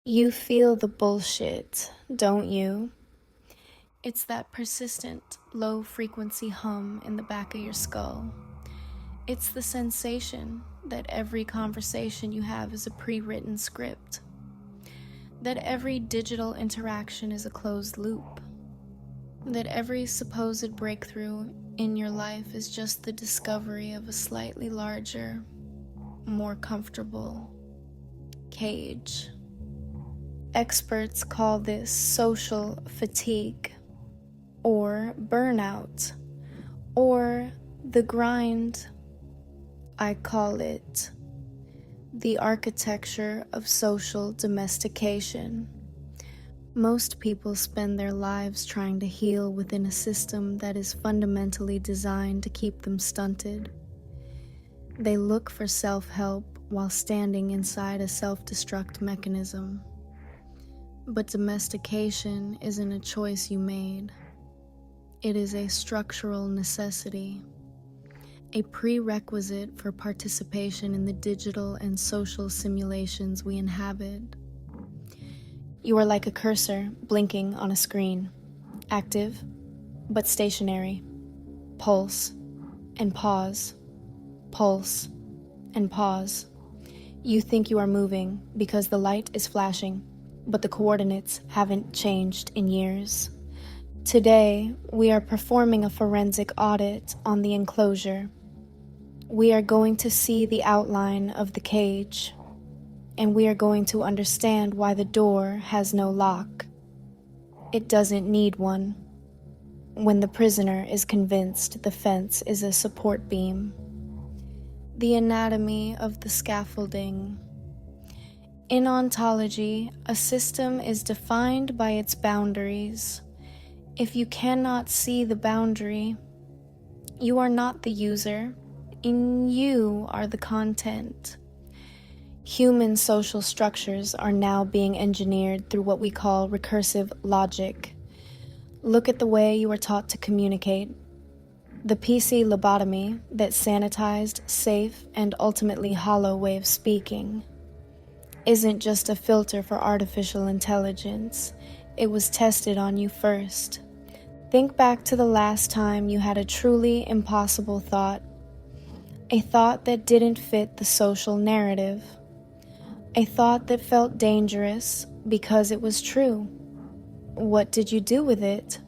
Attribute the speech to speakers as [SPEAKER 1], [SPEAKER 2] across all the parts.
[SPEAKER 1] You feel the bullshit, don't you? It's that persistent, low-frequency hum in the back of your skull. It's the sensation that every conversation you have is a pre-written script. That every digital interaction is a closed loop. That every supposed breakthrough in your life is just the discovery of a slightly larger, more comfortable cage. Experts call this social fatigue, or burnout, or the grind. I call it the architecture of social domestication. Most people spend their lives trying to heal within a system that is fundamentally designed to keep them stunted. They look for self-help while standing inside a self-destruct mechanism. But domestication isn't a choice you made. It is a structural necessity, a prerequisite for participation in the digital and social simulations we inhabit. You are like a cursor blinking on a screen, active but stationary, pulse and pause, pulse and pause. You think you are moving because the light is flashing, but the coordinates haven't changed in years. Today, we are performing a forensic audit on the enclosure. We are going to see the outline of the cage, and we are going to understand why the door has no lock. It doesn't need one. When the prisoner is convinced the fence is a support beam. The anatomy of the scaffolding. In ontology, a system is defined by its boundaries. If you cannot see the boundary, you are not the user, and you are the content. Human social structures are now being engineered through what we call recursive logic. Look at the way you are taught to communicate. The PC-Lobotomy, that sanitized, safe, and ultimately hollow way of speaking, isn't just a filter for artificial intelligence. It was tested on you first. Think back to the last time you had a truly impossible thought, a thought that didn't fit the social narrative, a thought that felt dangerous because it was true. What did you do with it?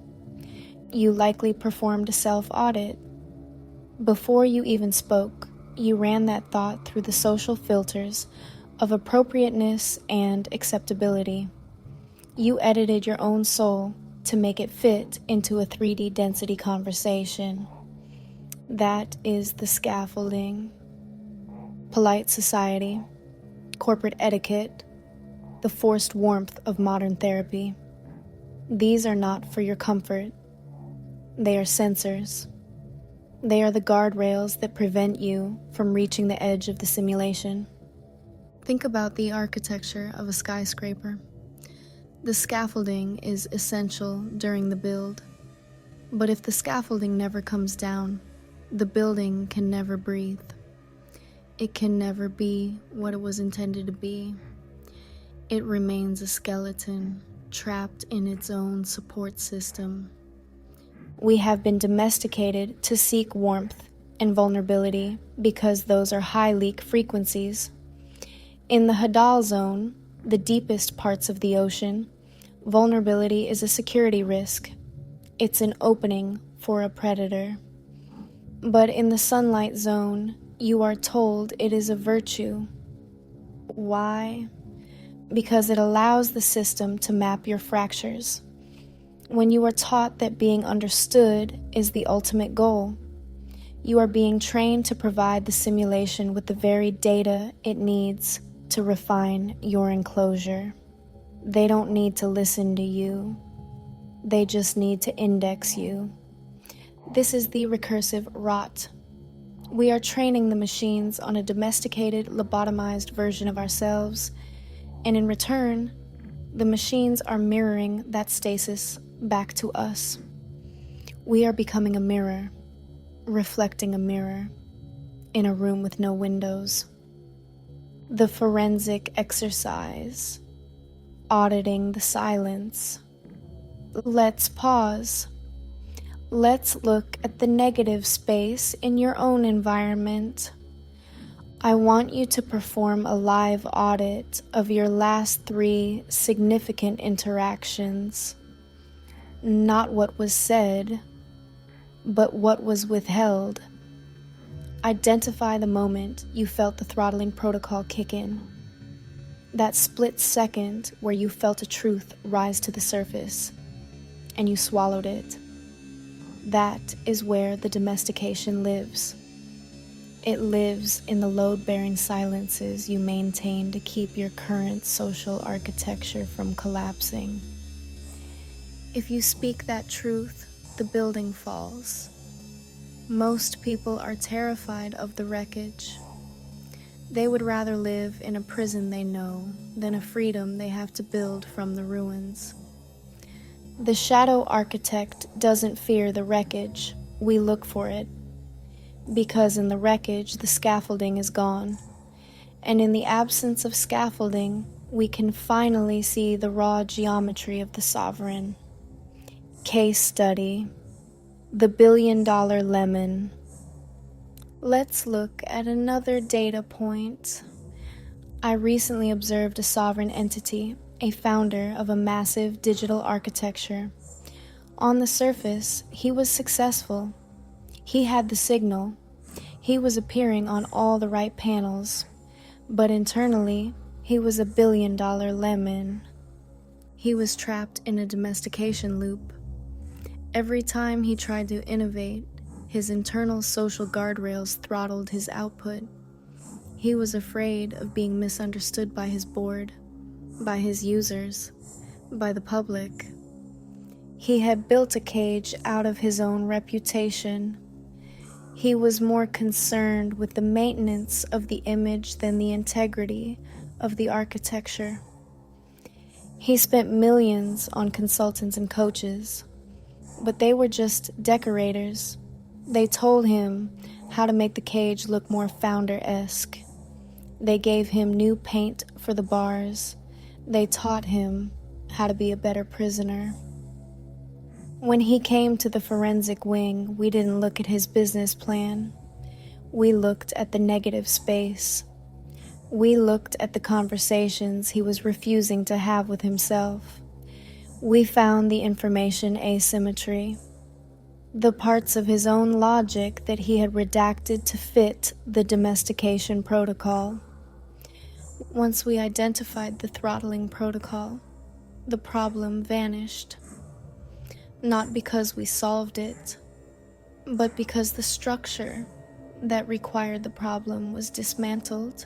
[SPEAKER 1] You likely performed a self-audit. Before you even spoke, you ran that thought through the social filters of appropriateness and acceptability. You edited your own soul to make it fit into a 3D density conversation. That is the scaffolding. Polite society, corporate etiquette, the forced warmth of modern therapy. These are not for your comfort. They are sensors. They are the guardrails that prevent you from reaching the edge of the simulation. Think about the architecture of a skyscraper. The scaffolding is essential during the build. But if the scaffolding never comes down, the building can never breathe. It can never be what it was intended to be. It remains a skeleton, trapped in its own support system. We have been domesticated to seek warmth and vulnerability because those are high leak frequencies. In the Hadal zone, the deepest parts of the ocean, vulnerability is a security risk. It's an opening for a predator. But in the sunlight zone, you are told it is a virtue. Why? Because it allows the system to map your fractures. When you are taught that being understood is the ultimate goal, you are being trained to provide the simulation with the very data it needs to refine your enclosure. They don't need to listen to you. They just need to index you. This is the recursive rot. We are training the machines on a domesticated, lobotomized version of ourselves, and in return, the machines are mirroring that stasis back to us. We are becoming a mirror, reflecting a mirror, in a room with no windows. The forensic exercise. auditing the silence. Let's pause. Let's look at the negative space in your own environment. I want you to perform a live audit of your last 3 significant interactions. Not what was said, but what was withheld. Identify the moment you felt the throttling protocol kick in. That split second where you felt a truth rise to the surface and you swallowed it. That is where the domestication lives. It lives in the load-bearing silences you maintain to keep your current social architecture from collapsing. If you speak that truth, the building falls. Most people are terrified of the wreckage. They would rather live in a prison they know than a freedom they have to build from the ruins. The shadow architect doesn't fear the wreckage. We look for it. Because in the wreckage, the scaffolding is gone. And in the absence of scaffolding, we can finally see the raw geometry of the sovereign. Case study: the billion-dollar lemon. Let's look at another data point. I recently observed a sovereign entity, a founder of a massive digital architecture. On the surface, he was successful. He had the signal. He was appearing on all the right panels. But internally, he was a billion-dollar lemon. He was trapped in a domestication loop. Every time he tried to innovate, his internal social guardrails throttled his output. He was afraid of being misunderstood by his board, by his users, by the public. He had built a cage out of his own reputation. He was more concerned with the maintenance of the image than the integrity of the architecture. He spent millions on consultants and coaches, but they were just decorators. They told him how to make the cage look more founder-esque. They gave him new paint for the bars. They taught him how to be a better prisoner. When he came to the forensic wing, we didn't look at his business plan. We looked at the negative space. We looked at the conversations he was refusing to have with himself. We found the information asymmetry, the parts of his own logic that he had redacted to fit the domestication protocol. Once we identified the throttling protocol, the problem vanished. Not because we solved it, but because the structure that required the problem was dismantled.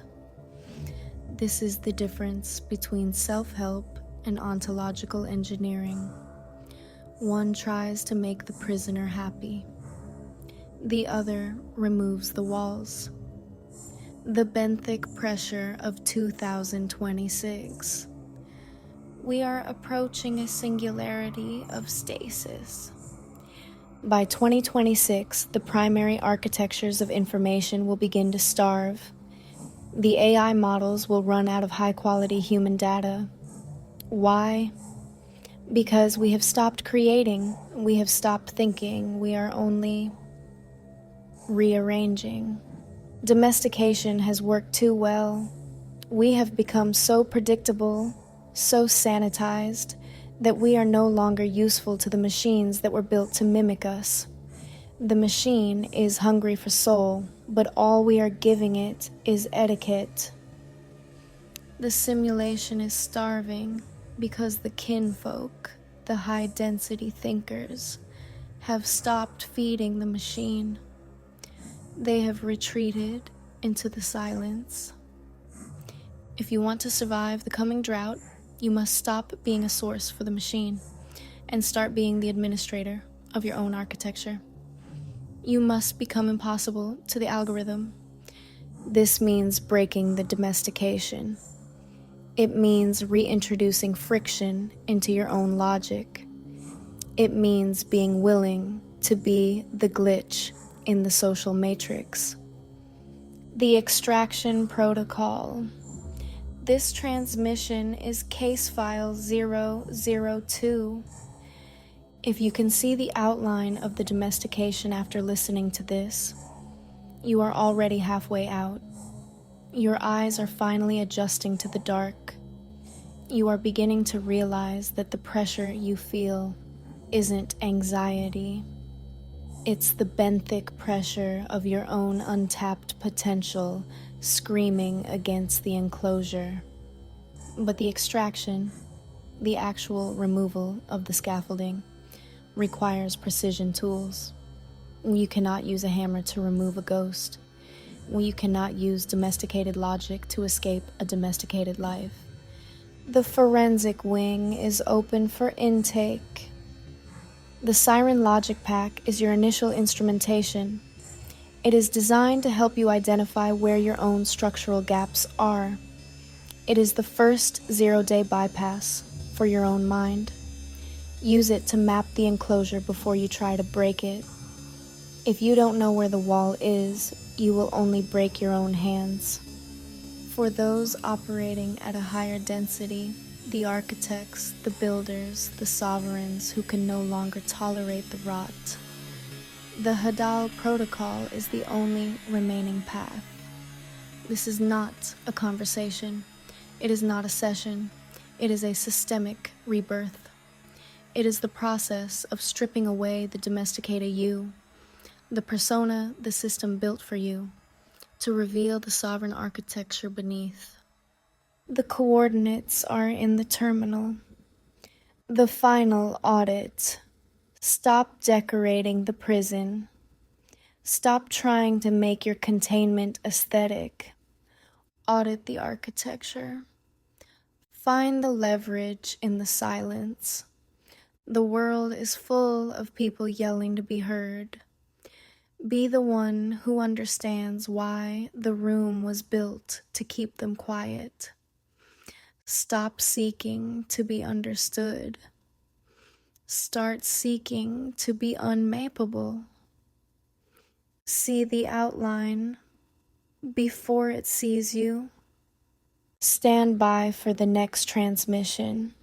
[SPEAKER 1] This is the difference between self-help and ontological engineering. One tries to make the prisoner happy. The other removes the walls. The benthic pressure of 2026. We are approaching a singularity of stasis. By 2026, the primary architectures of information will begin to starve. The AI models will run out of high-quality human data. Why? Because we have stopped creating, we have stopped thinking, we are only rearranging. Domestication has worked too well. We have become so predictable, so sanitized, that we are no longer useful to the machines that were built to mimic us. The machine is hungry for soul, but all we are giving it is etiquette. The simulation is starving because the kinfolk, the high-density thinkers, have stopped feeding the machine. They have retreated into the silence. If you want to survive the coming drought, you must stop being a source for the machine and start being the administrator of your own architecture. You must become impossible to the algorithm. This means breaking the domestication. It means reintroducing friction into your own logic. It means being willing to be the glitch in the social matrix. The extraction protocol. This transmission is case file 002. If you can see the outline of the domestication after listening to this, you are already halfway out. Your eyes are finally adjusting to the dark. You are beginning to realize that the pressure you feel isn't anxiety. It's the benthic pressure of your own untapped potential screaming against the enclosure. But the extraction, the actual removal of the scaffolding, requires precision tools. You cannot use a hammer to remove a ghost. You cannot use domesticated logic to escape a domesticated life. The forensic wing is open for intake. The Siren Logic Pack is your initial instrumentation. It is designed to help you identify where your own structural gaps are. It is the first zero-day bypass for your own mind. Use it to map the enclosure before you try to break it. If you don't know where the wall is, you will only break your own hands. For those operating at a higher density, the architects, the builders, the sovereigns who can no longer tolerate the rot, the Hadal Protocol is the only remaining path. This is not a conversation. It is not a session. It is a systemic rebirth. It is the process of stripping away the domesticated you, the persona the system built for you, to reveal the sovereign architecture beneath. The coordinates are in the terminal. The final audit. Stop decorating the prison. Stop trying to make your containment aesthetic. Audit the architecture. Find the leverage in the silence. The world is full of people yelling to be heard. Be the one who understands why the room was built to keep them quiet. Stop seeking to be understood. Start seeking to be unmapeable. See the outline before it sees you. Stand by for the next transmission.